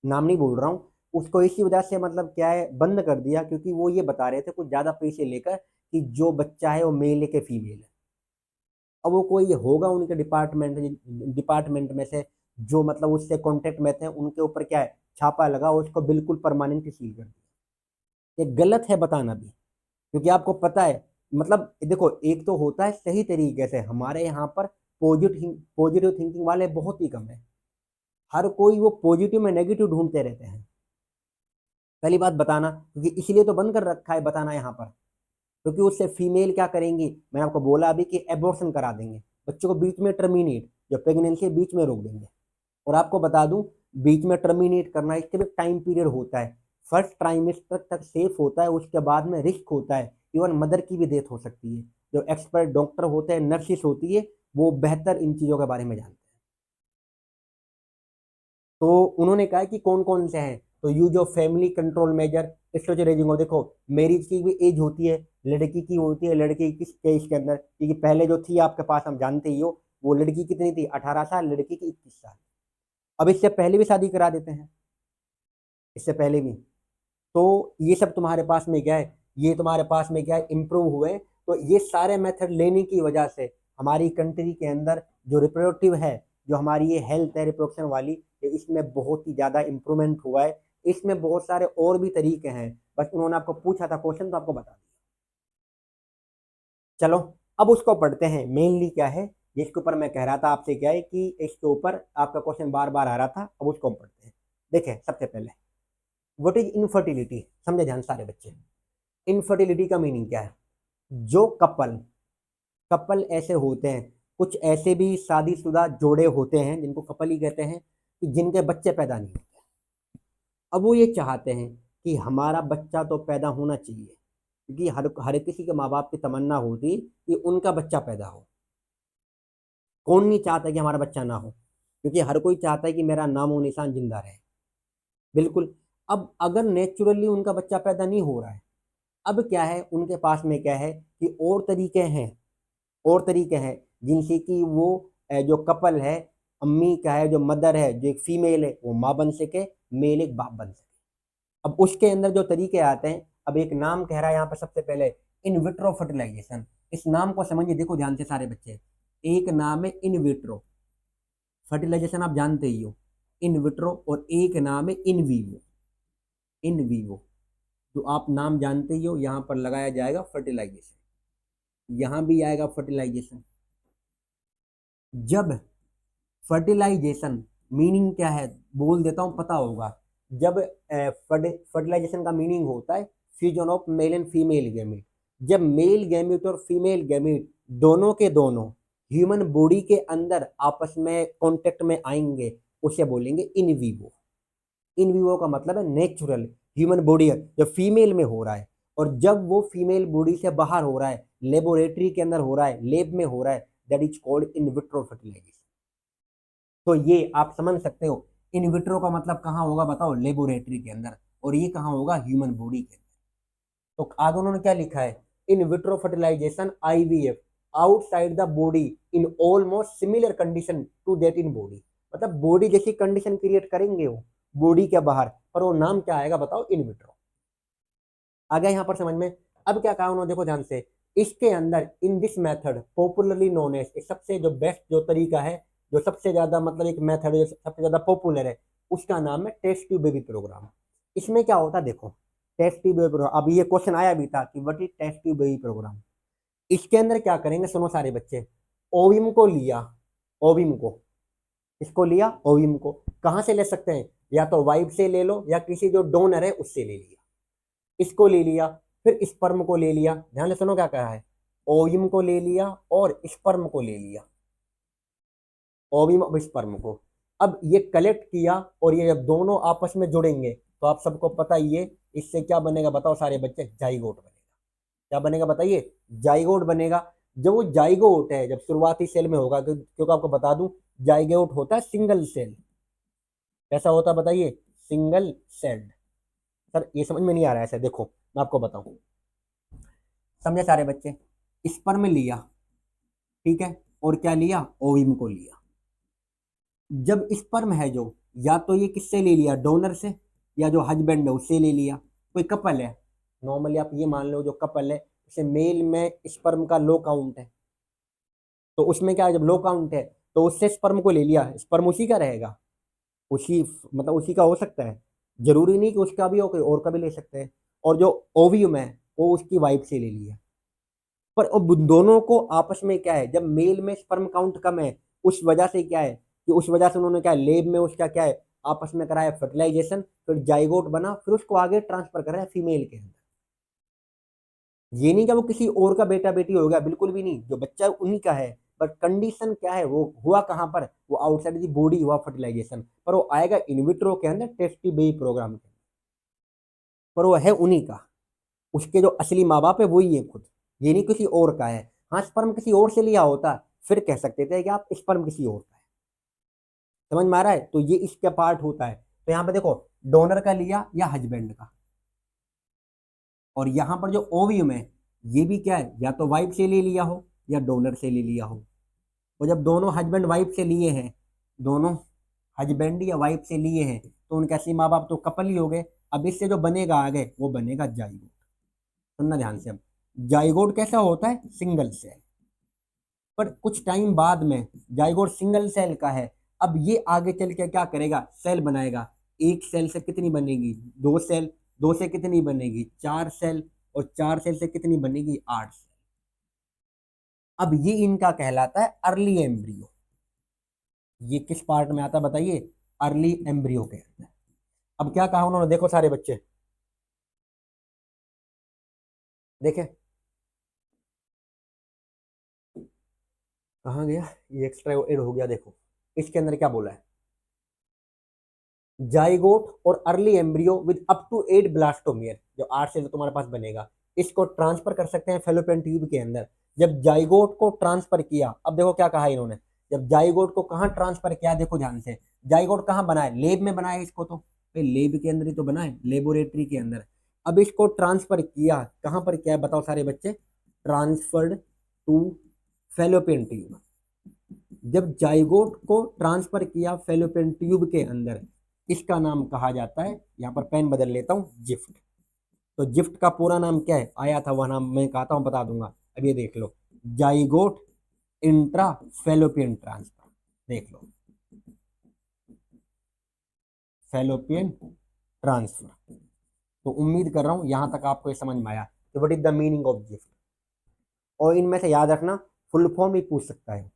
Speaker 1: नाम नहीं बोल रहा हूँ। उसको इसी वजह से मतलब क्या है बंद कर दिया, क्योंकि वो ये बता रहे थे कुछ ज्यादा पैसे लेकर कि जो बच्चा है वो मेल है कि फीमेल है। अब वो कोई होगा उनके डिपार्टमेंट में से जो मतलब उससे कांटेक्ट में थे, उनके ऊपर क्या है छापा लगा, उसको बिल्कुल परमानेंट सील कर दिया। ये गलत है बताना भी, क्योंकि आपको पता है मतलब देखो, एक तो होता है सही तरीके से, हमारे यहाँ पर पॉजिटिव थिंकिंग वाले बहुत ही कम है। हर कोई वो पॉजिटिव में नेगेटिव ढूंढते रहते हैं। पहली बात बताना, क्योंकि इसलिए तो बंद कर रखा है बताना यहाँ पर, क्योंकि उससे फीमेल क्या करेंगी, मैंने आपको बोला अभी कि एबॉर्शन करा देंगे, बच्चों को बीच में टर्मिनेट, जो प्रेगनेंसी बीच में रोक देंगे। और आपको बता दूं, बीच में टर्मिनेट करना इसके भी टाइम पीरियड होता है। फर्स्ट ट्राइमेस्टर तक सेफ होता है, उसके बाद में रिस्क होता है, इवन मदर की भी डेथ हो सकती है। जो एक्सपर्ट डॉक्टर होते हैं, नर्सिस होती है, वो बेहतर इन चीज़ों के बारे में जानते हैं। तो उन्होंने कहा कि कौन कौन से हैं, तो use of family control measure, sterilising हो, देखो मैरिज की भी एज होती है, लड़की की होती है, लड़के की किस एज के अंदर, क्योंकि पहले जो थी आपके पास हम जानते ही हो, वो लड़की कितनी थी 18 साल, लड़की की 21 साल। अब इससे पहले भी शादी करा देते हैं, इससे पहले भी। तो ये सब तुम्हारे पास में क्या है, ये तुम्हारे पास में क्या है इम्प्रूव हुए। तो ये सारे मेथड लेने की वजह से हमारी कंट्री के अंदर जो रिप्रोडक्टिव है जो हमारी ये हेल्थ है रिप्रोडक्शन वाली, इसमें बहुत ही ज़्यादा इम्प्रूवमेंट हुआ है। इसमें बहुत सारे और भी तरीके हैं, बस उन्होंने आपको पूछा था क्वेश्चन तो आपको बता दिया। चलो अब उसको पढ़ते हैं, मेनली क्या है जिसके ऊपर मैं कह रहा था आपसे, क्या है कि इसके ऊपर आपका क्वेश्चन बार बार आ रहा था, अब उसको हम पढ़ते हैं। देखें सबसे पहले व्हाट इज इनफर्टिलिटी, समझे ध्यान सारे बच्चे। इनफर्टिलिटी का मीनिंग क्या है? जो कपल कपल ऐसे होते हैं, कुछ ऐसे भी शादीशुदा जोड़े होते हैं जिनको कपल ही कहते हैं, कि जिनके बच्चे पैदा नहीं होते। अब वो ये चाहते हैं कि हमारा बच्चा तो पैदा होना चाहिए, क्योंकि हर हर किसी के माँ बाप की तमन्ना होती कि उनका बच्चा पैदा हो। कौन नहीं चाहता कि हमारा बच्चा ना हो, क्योंकि हर कोई चाहता है कि मेरा नामो निशान जिंदा रहे। बिल्कुल। अब अगर नेचुरली उनका बच्चा पैदा नहीं हो रहा है, अब क्या है उनके पास में, क्या है कि और तरीके हैं जिनसे कि वो जो कपल है, अम्मी का है जो मदर है, जो एक फीमेल है वो माँ बन सके, मेल एक बाप बन सके। अब उसके अंदर जो तरीके आते हैं, अब एक नाम कह रहा है यहाँ पर सबसे पहले इन विट्रो फर्टिलाइजेशन। इस नाम को समझिए, देखो ध्यान से सारे बच्चे। एक नाम है इन विट्रो फर्टिलाइजेशन, आप जानते ही हो इन विट्रो, और एक नाम है इन वीवो। इन वीवो जो आप नाम जानते ही हो, यहाँ पर लगाया जाएगा फर्टिलाइजेशन, यहाँ भी आएगा फर्टिलाइजेशन। जब फर्टिलाइजेशन मीनिंग क्या है बोल देता हूँ, पता होगा। जब फर्टिलाइजेशन का मीनिंग होता है fusion of male and female gamete. जब मेल गैमेट और फीमेल गैमेट दोनों के दोनों ह्यूमन बॉडी के अंदर आपस में कांटेक्ट में आएंगे, उसे बोलेंगे इन वीवो। इन वीवो का मतलब है नेचुरल ह्यूमन बॉडी जो फीमेल में हो रहा है, और जब वो फीमेल बॉडी से बाहर हो रहा है, लेबोरेटरी के अंदर हो रहा है, लेब में हो रहा है, that is called in vitro fertilization. तो ये आप समझ सकते हो, इन विट्रो का मतलब कहाँ होगा बताओ, लेबोरेटरी के अंदर, और ये कहाँ होगा, ह्यूमन बॉडी के अंदर। तो आगे उन्होंने क्या लिखा है, in vitro fertilization IVF outside the body in almost similar condition to that in body. मतलब बॉडी जैसी कंडीशन क्रिएट करेंगे वो बॉडी के बाहर, पर वो नाम क्या आएगा बताओ, इन विट्रो। आ गया यहाँ पर समझ में। अब क्या कहा उन्होंने, देखो ध्यान से। इसके अंदर in this method popularly known as, सबसे जो बेस्ट जो तरीका है, जो सबसे ज्यादा मतलब एक मेथड जो सबसे ज्यादा पॉपुलर है, उसका नाम है टेस्ट ट्यूब बेबी प्रोग्राम। इसमें क्या होता है देखो, टेस्ट ट्यूब बेबी प्रोग्राम, अब ये क्वेश्चन आया भी था कि what is test tube baby program. इसके अंदर क्या करेंगे सुनो सारे बच्चे। ओविम को लिया, ओविम को, इसको लिया ओविम को, कहाँ से ले सकते हैं, या तो वाइफ से ले लो या किसी जो डोनर है उससे ले लिया। इसको ले लिया, फिर स्पर्म को ले लिया, ध्यान से सुनो क्या कहा है, ओविम को ले लिया और स्पर्म को ले लिया, ओविम और स्पर्म को। अब ये कलेक्ट किया, और ये जब दोनों आपस में जुड़ेंगे तो आप सबको पता ही है इससे क्या बनेगा बताओ सारे बच्चे, जाइगोट बनेगा। क्या बनेगा बताइए, जाइगोट बनेगा। जब वो जाइगोट है, जब शुरुआती सेल में होगा, क्योंकि आपको बता दूं जाइगोट होता है सिंगल सेल। कैसा होता है बताइए, सिंगल सेल्ड। सर ये समझ में नहीं आ रहा है ऐसे, देखो मैं आपको बताऊं, समझे सारे बच्चे। स्पर्म लिया, ठीक है, और क्या लिया, ओविम को लिया। जब स्पर्म है जो, या तो ये किससे ले लिया, डोनर से, या जो हस्बैंड है उससे ले लिया। कोई कपल है, नॉर्मली आप ये मान लो जो कपल है, जैसे मेल में स्पर्म का लो काउंट है, तो उसमें क्या है, जब लो काउंट है तो उससे स्पर्म को ले लिया, स्पर्म उसी का रहेगा, उसी मतलब उसी का हो सकता है, जरूरी नहीं कि उसका भी हो, कोई और का भी ले सकते हैं। और जो ओवियम है वो उसकी वाइफ से ले लिया। पर अब दोनों को आपस में क्या है, जब मेल में स्पर्म काउंट कम है, उस वजह से क्या है कि उस वजह से उन्होंने क्या लेब में उसका क्या है आपस में कराया फर्टिलाइजेशन, फिर जाइगोट बना, फिर उसको आगे ट्रांसफर कराया फीमेल के अंदर। ये नहीं कि वो किसी और का बेटा बेटी हो गया, बिल्कुल भी नहीं, जो बच्चा उन्हीं का है। बट कंडीशन क्या है, वो हुआ कहाँ पर, वो आउटसाइड दी बॉडी हुआ फर्टिलाइजेशन, पर वो आएगा इनविट्रो के अंदर टेस्ट ट्यूब बेबी प्रोग्राम के, पर वो है उन्हीं का। उसके जो असली माँ बाप है वही है खुद, ये नहीं किसी और का है। हाँ स्पर्म किसी और से लिया होता फिर कह सकते थे कि आप स्पर्म किसी और का है। समझ में आ रहा है, तो ये इसका पार्ट होता है। तो यहाँ पे देखो, डोनर का लिया या हस्बैंड का, और यहाँ पर जो ओवियम है ये भी क्या है, या तो वाइफ से ले लिया हो या डोनर से ले लिया हो। और जब दोनों हस्बैंड वाइफ से लिए हैं, दोनों हस्बैंड या वाइफ से लिए हैं, तो उनके असली माँ बाप तो कपल ही हो गए। अब इससे जो बनेगा आगे वो बनेगा जाइगोट। सुनना ध्यान से, अब जाइगोट कैसा होता है, सिंगल सेल। पर कुछ टाइम बाद में जाइगोट सिंगल सेल का है। अब ये आगे चल के क्या करेगा, सेल बनाएगा। एक सेल से कितनी बनेगी, दो सेल, दो से कितनी बनेगी, चार सेल, और चार सेल से कितनी बनेगी, आठ सेल। अब ये इनका कहलाता है अर्ली एम्ब्रियो। ये किस पार्ट में आता है बताइए, अर्ली एम्ब्रियो के अंदर। अब क्या कहा उन्होंने, देखो सारे बच्चे देखे, कहाँ गया ये, एक्स्ट्रा एड हो गया, देखो इसके अंदर क्या बोला है, जाइगोट और early embryo with up to 8 blastomere, जो 8 से तुम्हारे पास बनेगा, इसको ट्रांसफर कर सकते हैं फेलोपियन ट्यूब के अंदर। जब जाइगोट को ट्रांसफर किया, अब देखो क्या कहा इन्होंने, जब जाइगोट को कहाँ ट्रांसफर किया, देखो ध्यान से, जाइगोट कहाँ बना है, लेब में बनाया इसको, तो लेब के अंदर ही तो बना है, लेबोरेटरी के अंदर। अब इसको ट्रांसफर किया, कहाँ पर किया है बताओ सारे बच्चे, ट्रांसफर्ड टू फेलोपियन ट्यूब। जब जाइगोट को ट्रांसफर किया फेलोपियन ट्यूब के अंदर, इसका नाम कहा जाता है, यहाँ पर पेन बदल लेता हूँ, जिफ्ट। तो जिफ्ट का पूरा नाम क्या है, आया था वह नाम, मैं कहता हूँ बता दूंगा। अब ये देख लो, जाइगोट इंट्रा फेलोपियन ट्रांसफर, देख लो, फेलोपियन ट्रांसफर। तो उम्मीद कर रहा हूँ यहाँ तक आपको ये समझ में आया कि what is the meaning of gift. और इनमें से याद रखना, फुल फॉर्म ही पूछ सकता है।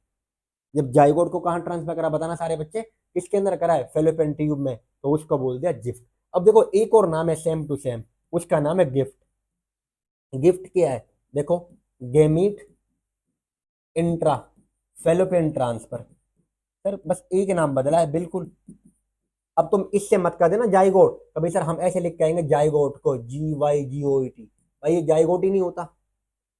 Speaker 1: जब जाइगोट को कहाँ ट्रांसफर करा, बताना सारे बच्चे, किसके अंदर करा है, फेलोपियन ट्यूब में, तो उसको बोल दिया जिफ्ट। अब देखो एक और नाम है सेम टू सेम, उसका नाम है गिफ्ट। गिफ्ट क्या है, देखो, gamete intra fallopian transfer. Sir बस एक नाम बदला है बिल्कुल। अब तुम इससे मत कर देना जाइगोट, कभी सर हम ऐसे लिख के आएंगे जाइगोट को, GYGOET, भाई ये जाइगोट ही नहीं होता।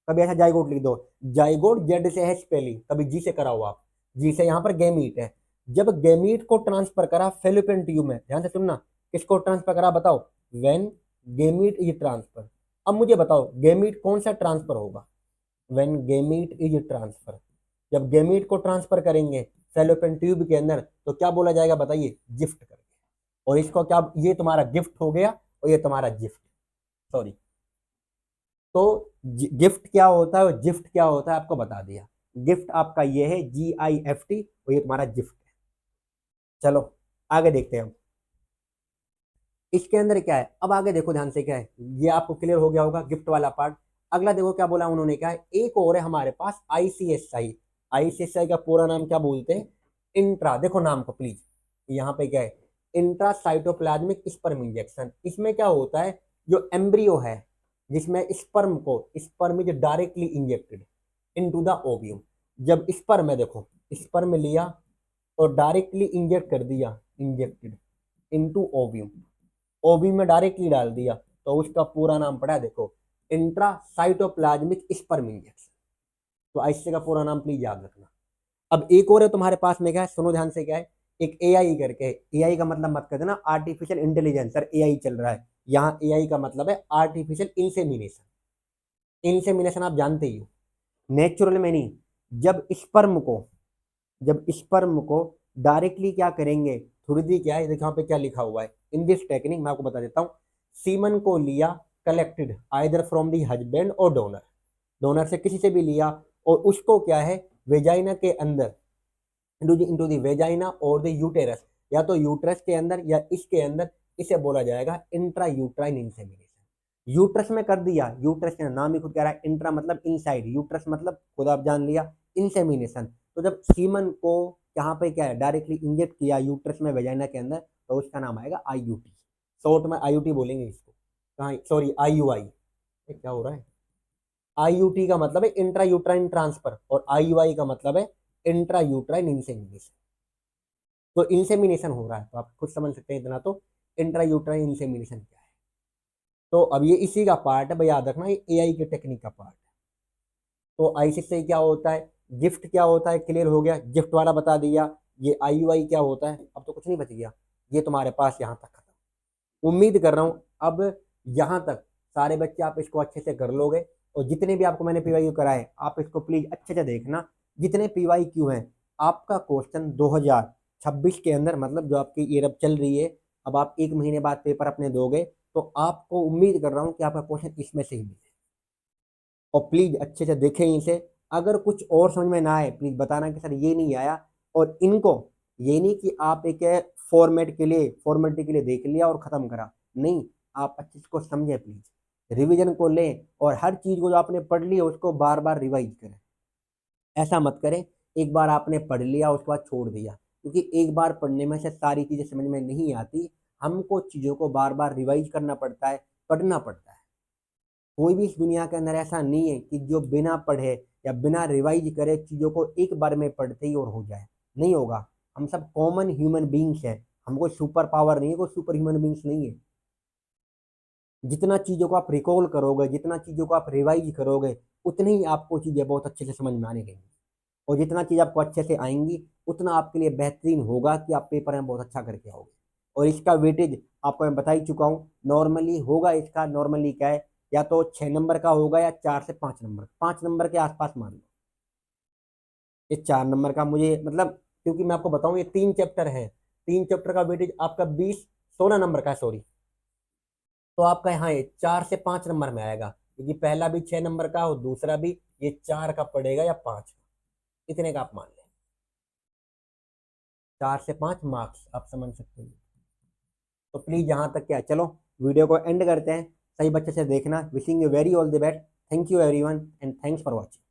Speaker 1: कभी ऐसा जाइगोट लिख दो, जाइगोट जेड से है स्पेलिंग, कभी जी से कराओ आप, जी से यहाँ पर गेमीट है। जब गेमीट को ट्रांसफर करा फेलोपियन ट्यूब में, ध्यान से सुनना, किसको ट्रांसफर करा बताओ, व्हेन गेमीट इज ट्रांसफर। अब मुझे बताओ गेमीट कौन सा ट्रांसफर होगा, व्हेन गेमीट इज ट्रांसफर। जब गेमीट को ट्रांसफर करेंगे फेलोपियन ट्यूब के अंदर, तो क्या बोला जाएगा बताइए, जिफ्ट करके। और इसको क्या, ये तुम्हारा गिफ्ट हो गया और ये तुम्हारा जिफ्ट, सॉरी। तो गिफ्ट क्या होता है और जिफ्ट क्या होता है आपको बता दिया। गिफ्ट आपका ये है GIFT, और ये तुम्हारा जिफ्ट है। चलो आगे देखते हैं हम, इसके अंदर क्या है। अब आगे देखो ध्यान से, क्या है ये आपको क्लियर हो गया होगा गिफ्ट वाला पार्ट। अगला देखो क्या बोला उन्होंने, क्या है, एक और है हमारे पास ICSI। ICSI का पूरा नाम क्या बोलते हैं, इंट्रा, देखो नाम को प्लीज, यहाँ पे क्या है, इंट्रा साइटोप्लाज्मिक स्पर्म इंजेक्शन। इसमें क्या होता है, जो एम्ब्रियो है, जिसमें स्पर्म को, sperm is directly injected into the ovum. जब स्पर्म है, देखो स्पर्म लिया और डायरेक्टली इंजेक्ट कर दिया, इंजेक्टेड इनटू ओवियम, ओवी में डायरेक्टली डाल दिया, तो उसका पूरा नाम पड़ा है, देखो, इंट्रा साइटोप्लाज्मिक स्पर्म इंजेक्शन। तो ऐसे का पूरा नाम प्लीज याद रखना। अब एक और है तुम्हारे पास में, क्या है सुनो ध्यान से, क्या है, एक AI करके, AI का मतलब मत कर देना आर्टिफिशियल इंटेलिजेंस, सर AI चल रहा है यहाँ, AI का मतलब है आर्टिफिशियल इंसेमिनेशन। इंसेमिनेशन आप जानते ही हो, नेचुरल में नहीं। जब स्पर्म को, जब स्पर्म को डायरेक्टली क्या करेंगे, थ्रू क्या है, देखो यहाँ पे क्या लिखा हुआ है, इन दिस टेक्निक, मैं आपको बता देता हूँ, सीमन को लिया, collected either from the husband और डोनर, डोनर से किसी से भी लिया, और उसको क्या है, वेजाइना के अंदर, इनटू दी वेजाइना और द यूटेरस, या तो यूट्रस के अंदर या इसके अंदर, इसे बोला जाएगा इंट्रा यूट्राइन इंसेमिनेशन। यूट्रस में कर दिया, यूट्रस का नाम ही खुद कह रहा है, इंट्रा मतलब इनसाइड, यूट्रस मतलब खुद आप जान लिया, इंसेमिनेशन। तो जब सीमन को यहाँ पे क्या है, डायरेक्टली इंजेक्ट किया यूट्रस में वेजाइना के अंदर, तो उसका नाम आएगा IUT, शॉर्ट में IUT बोलेंगे इसको, कहाँ, सॉरी IUI, क्या हो रहा है, IUT का मतलब है इंट्रा यूट्राइन ट्रांसफर, और IUI का मतलब है इंट्रा यूट्राइन इंसेमिनेशन। तो इंसेमिनेशन हो रहा है, तो आप खुद समझ सकते हैं इतना तो, इंट्रा यूट्राइन इंसेमिनेशन क्या है। तो अब ये इसी का पार्ट है भाई, याद रखना ये AI के टेक्निक का पार्ट है। तो ICSI क्या होता है, गिफ्ट क्या होता है, क्लियर हो गया, गिफ्ट वाला बता दिया। ये IUI क्या होता है, अब तो कुछ नहीं बच गया, ये तुम्हारे पास यहाँ तक खत्म। उम्मीद कर रहा हूँ अब यहाँ तक सारे बच्चे आप इसको अच्छे से कर लोगे। और जितने भी आपको मैंने PYQ कराए, आप इसको प्लीज अच्छे से देखना। जितने PYQ हैं, आपका क्वेश्चन 2026 के अंदर, मतलब जो आपकी ईयर अब चल रही है, अब आप 1 महीने बाद पेपर अपने दोगे, तो आपको उम्मीद कर रहा हूँ कि आपका क्वेश्चन इसमें से ही मिले। और प्लीज अच्छे से देखें इसे, अगर कुछ और समझ में ना आए प्लीज़ बताना कि सर ये नहीं आया। और इनको ये नहीं कि आप एक फॉर्मेट के लिए फॉर्मेलिटी के लिए देख लिया और ख़त्म करा, नहीं, आप अच्छे से इसको समझें प्लीज़, रिवीजन को लें और हर चीज़ को जो आपने पढ़ ली है उसको बार बार रिवाइज करें। ऐसा मत करें एक बार आपने पढ़ लिया उसके बाद छोड़ दिया, क्योंकि एक बार पढ़ने में से सारी चीज़ें समझ में नहीं आती, हमको चीज़ों को बार बार रिवाइज करना पड़ता है, पढ़ना पड़ता है। कोई भी इस दुनिया के अंदर ऐसा नहीं है कि जो बिना पढ़े या बिना रिवाइज करे चीज़ों को एक बार में पढ़ते ही और हो जाए, नहीं होगा। हम सब कॉमन ह्यूमन बीइंग्स हैं, हम कोई सुपर पावर नहीं है, कोई सुपर ह्यूमन बीइंग्स नहीं है। जितना चीज़ों को आप रिकॉल करोगे, जितना चीज़ों को आप रिवाइज करोगे, उतनी ही आपको चीज़ें बहुत अच्छे से समझ में आने लगेंगी। और जितना चीज़ आपको अच्छे से आएँगी, उतना आपके लिए बेहतरीन होगा कि आप पेपर में बहुत अच्छा करके आओगे। और इसका वेटेज आपको मैं बता ही चुका हूँ, नॉर्मली होगा इसका, नॉर्मली क्या है, या तो 6 नंबर का होगा या 4 से 5 नंबर, 5 नंबर के आस-पास मान लो। ये 4 नंबर का मुझे मतलब, क्योंकि मैं आपको बताऊँ ये 3 चैप्टर हैं, 3 चैप्टर का वेटेज आपका 16 नंबर का है, सॉरी। तो आपका यहाँ ये 4 से 5 नंबर में आएगा, क्योंकि पहला भी 6 नंबर का और दूसरा भी, ये 4 का पड़ेगा या 5 का, इतने का आप मान लें। 4 से 5 मार्क्स आप समझ सकते हो। तो प्लीज़ यहाँ तक क्या, चलो वीडियो को एंड करते हैं। सही बच्चे से देखना। Wishing you very all the best. Thank you everyone and thanks for watching.